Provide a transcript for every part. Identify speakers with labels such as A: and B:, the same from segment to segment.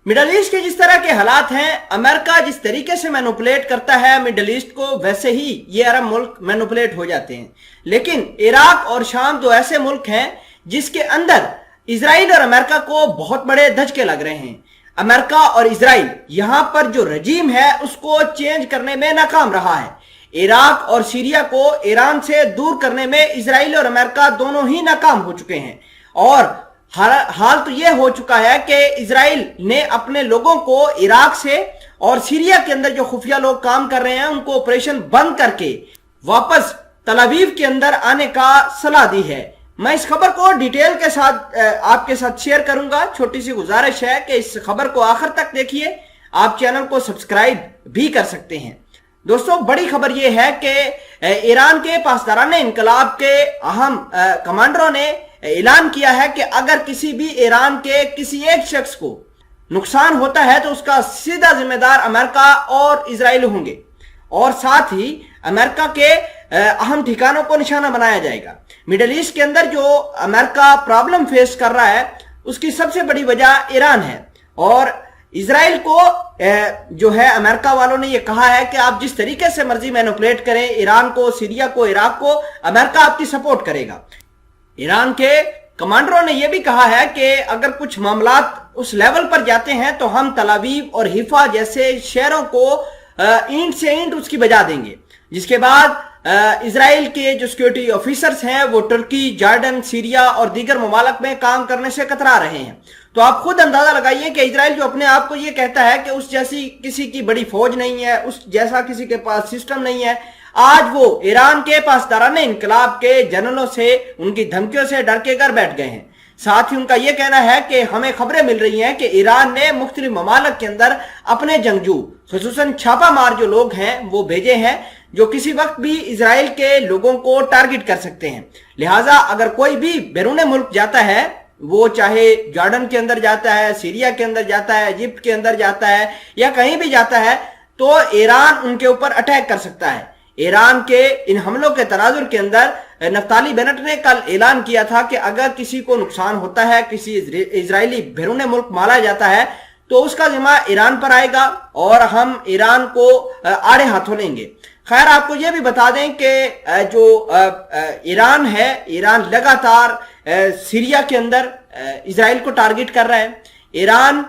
A: Middle east के जिस तरह के हालात हैं, अमेरिका जिस तरीके से मैनिपुलेट करता है मिडल ईस्ट को, वैसे ही ये अरब मुल्क मैनिपुलेट हो जाते हैं। लेकिन इराक और शाम दो ऐसे मुल्क हैं जिसके अंदर इजराइल और अमेरिका को बहुत बड़े धचके लग रहे हैं। अमेरिका और इजराइल यहां पर जो रजीम है उसको चेंज करने में नाकाम रहा है। इराक और सीरिया को ईरान से दूर करने में इजराइल और अमेरिका दोनों ही नाकाम हो चुके हैं। और हाल तो यह हो चुका है कि इजराइल ने अपने लोगों को इराक से और सीरिया के अंदर जो खुफिया लोग काम कर रहे हैं उनको ऑपरेशन बंद करके वापस तल अवीव के अंदर आने का सलाह दी है। मैं इस खबर को डिटेल के साथ आपके साथ शेयर करूंगा। छोटी सी गुजारिश है कि इस खबर को आखिर तक देखिए। आप चैनल को सब्सक्राइब भी कर सकते हैं। दोस्तों, बड़ी खबर यह है कि ईरान के पासदारान इनकलाब के अहम कमांडरों ने ऐलान किया है कि अगर किसी भी ईरान के किसी एक शख्स को नुकसान होता है तो उसका सीधा जिम्मेदार अमेरिका और इजराइल होंगे, और साथ ही अमेरिका के अहम ठिकानों को निशाना बनाया जाएगा। मिडिल ईस्ट के अंदर जो अमेरिका प्रॉब्लम फेस कर रहा है उसकी सबसे बड़ी वजह ईरान है। और इजराइल को जो है अमेरिका वालों ने यह कहा है कि आप जिस तरीके से मर्जी मैनिपुलेट करें, ईरान को, सीरिया को, इराक को, अमेरिका आपकी सपोर्ट करेगा। ईरान के कमांडरों ने यह भी कहा है कि अगर कुछ मामलात उस लेवल पर जाते हैं तो हम तल अवीव और हिफा जैसे शहरों को ईंट से ईंट उसकी बजा देंगे। जिसके बाद इजराइल के जो सिक्योरिटी ऑफिसर्स हैं वो तुर्की, जॉर्डन, सीरिया और दीगर ममालक में काम करने से कतरा रहे हैं। तो आप खुद अंदाजा लगाइए कि इजराइल जो अपने आप को ये कहता है कि उस जैसी किसी की बड़ी फौज नहीं है, उस जैसा किसी के पास सिस्टम नहीं है, आज वो ईरान के पासदारान इनकलाब के जनरलों से, उनकी धमकियों से डर के घर बैठ गए हैं। साथ ही उनका यह कहना है कि हमें खबरें मिल रही हैं कि ईरान ने मुख्तलिफ ममालिक के अंदर अपने जंगजू, खुसूसन छापा मार जो लोग हैं वो भेजे हैं, जो किसी वक्त भी इजराइल के लोगों को टारगेट कर सकते हैं। लिहाजा अगर कोई भी बैरून मुल्क जाता है, वो चाहे जॉर्डन के अंदर जाता है, सीरिया के अंदर जाता है, इजिप्ट के अंदर जाता है या कहीं भी जाता है, तो ईरान उनके ऊपर अटैक कर सकता है। ईरान के इन हमलों के तनाजुर के अंदर नफ्ताली बेनेट ने कल ऐलान किया था कि अगर किसी को नुकसान होता है, किसी इजरायली बैरून मुल्क मारा जाता है, तो उसका जिम्मा ईरान पर आएगा और हम ईरान को आड़े हाथों लेंगे। खैर, आपको यह भी बता दें कि जो ईरान है, ईरान लगातार सीरिया के अंदर इजराइल को टारगेट कर रहा है। ईरान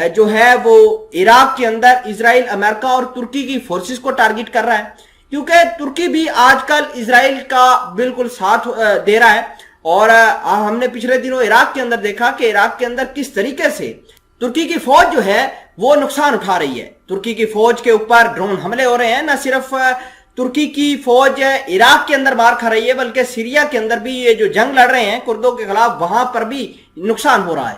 A: जो है वो इराक के अंदर इजराइल, अमेरिका और तुर्की की फोर्सेस को टारगेट कर रहा है, क्योंकि तुर्की भी आजकल इजराइल का बिल्कुल साथ दे रहा है। और हमने पिछले दिनों इराक के अंदर देखा कि इराक के अंदर किस तरीके से तुर्की की फौज जो है वो नुकसान उठा रही है। तुर्की की फौज के ऊपर ड्रोन हमले हो रहे हैं। न सिर्फ तुर्की की फौज इराक के अंदर मार खा रही है, बल्कि सीरिया के अंदर भी ये जो जंग लड़ रहे हैं कुर्दों के खिलाफ, वहां पर भी नुकसान हो रहा है।